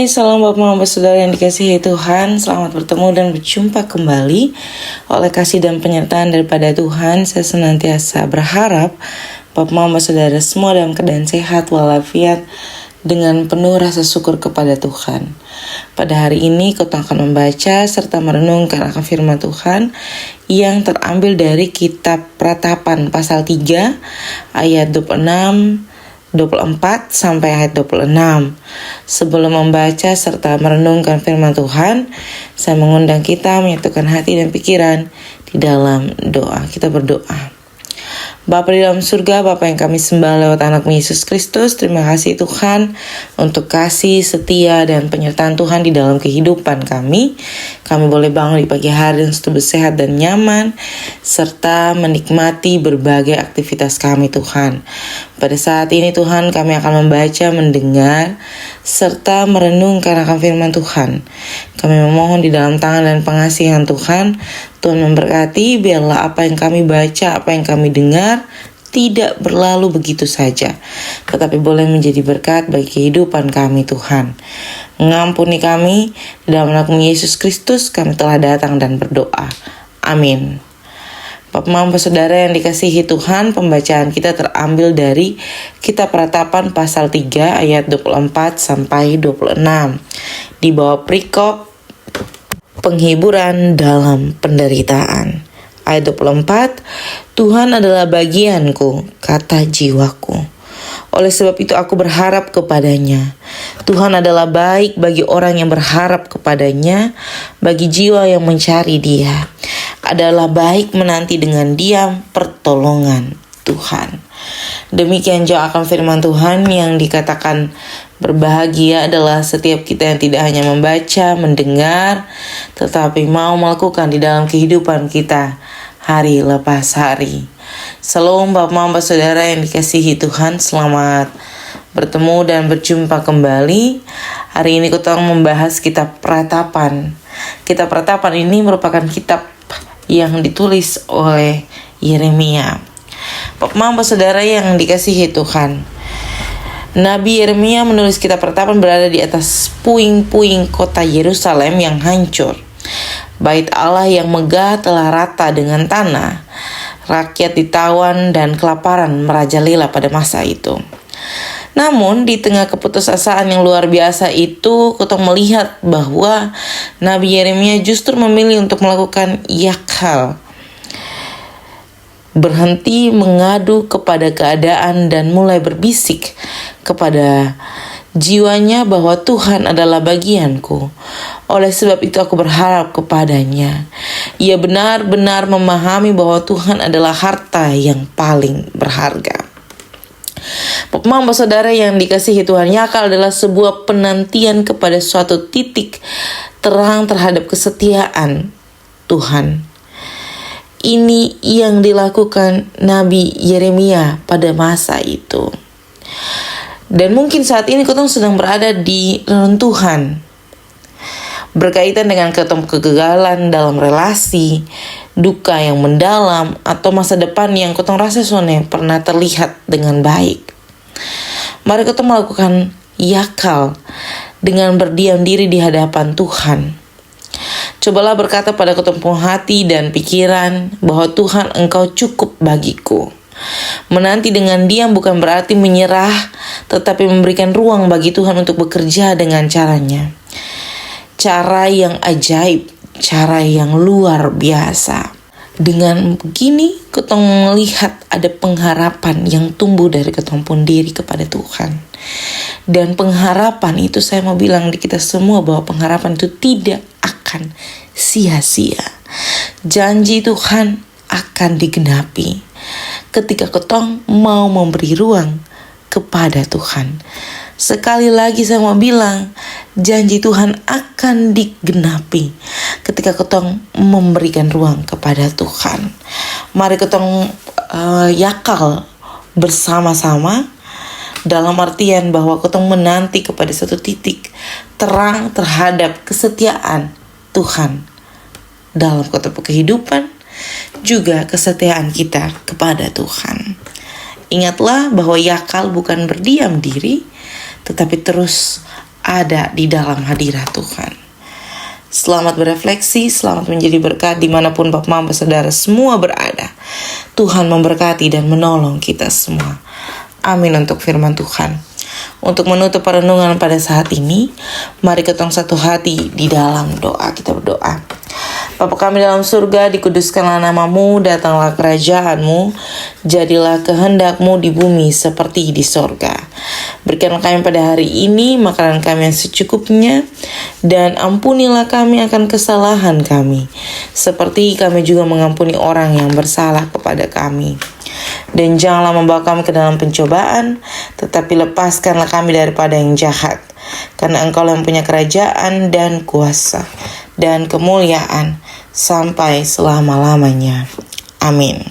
Hai, salam Bapak Saudara yang dikasihi Tuhan. Selamat bertemu dan berjumpa kembali. Oleh kasih dan penyertaan daripada Tuhan, saya senantiasa berharap Bapak Saudara semua dalam keadaan sehat walafiat dengan penuh rasa syukur kepada Tuhan. Pada hari ini kita akan membaca serta merenungkan akan firman Tuhan yang terambil dari kitab Pratapan pasal 3 ayat 24 sampai ayat 26. Sebelum membaca serta merenungkan firman Tuhan, saya mengundang kita menyatukan hati dan pikiran di dalam doa. Kita berdoa. Bapa di dalam surga, Bapa yang kami sembah lewat anak Yesus Kristus, terima kasih Tuhan untuk kasih, setia, dan penyertaan Tuhan di dalam kehidupan kami. Kami boleh bangun di pagi hari untuk bersehat dan nyaman, serta menikmati berbagai aktivitas kami Tuhan. Pada saat ini Tuhan, kami akan membaca, mendengar, serta merenungkan akan firman Tuhan. Kami memohon di dalam tangan dan pengasihan Tuhan, Tuhan memberkati, biarlah apa yang kami baca, apa yang kami dengar, tidak berlalu begitu saja, tetapi boleh menjadi berkat bagi kehidupan kami Tuhan. Mengampuni kami, di dalam nama Yesus Kristus kami telah datang dan berdoa. Amin. Bapak Saudara yang dikasihi Tuhan, pembacaan kita terambil dari kitab Pratapan pasal 3 ayat 24 sampai 26. Di bawah perikop penghiburan dalam penderitaan. Ayat 24, Tuhan adalah bagianku, kata jiwaku. Oleh sebab itu aku berharap kepadanya. Tuhan adalah baik bagi orang yang berharap kepadanya, bagi jiwa yang mencari Dia. Adalah baik menanti dengan diam pertolongan Tuhan. Demikian jauh akan firman Tuhan yang dikatakan berbahagia adalah setiap kita yang tidak hanya membaca, mendengar, tetapi mau melakukan di dalam kehidupan kita hari lepas hari. Salam Bapak Saudara yang dikasihi Tuhan, selamat bertemu dan berjumpa kembali. Hari ini kita membahas kitab Pratapan. Kitab Pratapan ini merupakan kitab yang ditulis oleh Yeremia. Bapak Saudara yang dikasihi Tuhan, Nabi Yeremia menulis kitab Pratapan berada di atas puing-puing kota Yerusalem yang hancur. Bait Allah yang megah telah rata dengan tanah. Rakyat ditawan dan kelaparan merajalela pada masa itu. Namun di tengah keputusasaan yang luar biasa itu, kita melihat bahwa Nabi Yeremia justru memilih untuk melakukan yakal. Berhenti mengadu kepada keadaan dan mulai berbisik kepada jiwanya bahwa Tuhan adalah bagianku. Oleh sebab itu aku berharap kepadanya. Ia benar-benar memahami bahwa Tuhan adalah harta yang paling berharga. Bapak Saudara yang dikasihi Tuhan, yakal adalah sebuah penantian kepada suatu titik terang terhadap kesetiaan Tuhan. Ini yang dilakukan Nabi Yeremia pada masa itu. Dan mungkin saat ini kita sedang berada di reruntuhan, berkaitan dengan kegagalan dalam relasi, duka yang mendalam, atau masa depan yang kita rasa pernah terlihat dengan baik. Mari kita melakukan yakal dengan berdiam diri di hadapan Tuhan. Cobalah berkata pada ketumpuan hati dan pikiran bahwa Tuhan Engkau cukup bagiku. Menanti dengan diam bukan berarti menyerah, tetapi memberikan ruang bagi Tuhan untuk bekerja dengan caranya. Cara yang ajaib, cara yang luar biasa. Dengan begini, kita melihat ada pengharapan yang tumbuh dari ketumpuan diri kepada Tuhan. Dan pengharapan itu saya mau bilang di kita semua bahwa pengharapan itu tidak akan sia-sia. Janji Tuhan akan digenapi ketika ketong mau memberi ruang kepada Tuhan. Sekali lagi saya mau bilang, janji Tuhan akan digenapi ketika ketong memberikan ruang kepada Tuhan. Mari ketong yakal bersama-sama, dalam artian bahwa ketong menanti kepada satu titik terang terhadap kesetiaan Tuhan dalam kehidupan, juga kesetiaan kita kepada Tuhan. Ingatlah bahwa yakal bukan berdiam diri, tetapi terus ada di dalam hadirat Tuhan. Selamat berefleksi, selamat menjadi berkat dimanapun Bapak Mama Saudara semua berada. Tuhan memberkati dan menolong kita semua. Amin untuk firman Tuhan. Untuk menutup perenungan pada saat ini, mari ketong satu hati di dalam doa. Kita berdoa. Bapa kami dalam surga, dikuduskanlah namamu, datanglah kerajaanmu, jadilah kehendakmu di bumi seperti di sorga. Berikanlah kami pada hari ini makanan kami yang secukupnya, dan ampunilah kami akan kesalahan kami, seperti kami juga mengampuni orang yang bersalah kepada kami. Dan janganlah membawa kami ke dalam pencobaan, tetapi lepaskanlah kami daripada yang jahat. Karena Engkau yang punya kerajaan dan kuasa dan kemuliaan sampai selama-lamanya. Amin.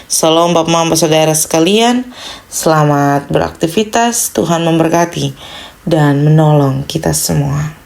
Salam Bapak Mama Saudara sekalian, selamat beraktivitas, Tuhan memberkati dan menolong kita semua.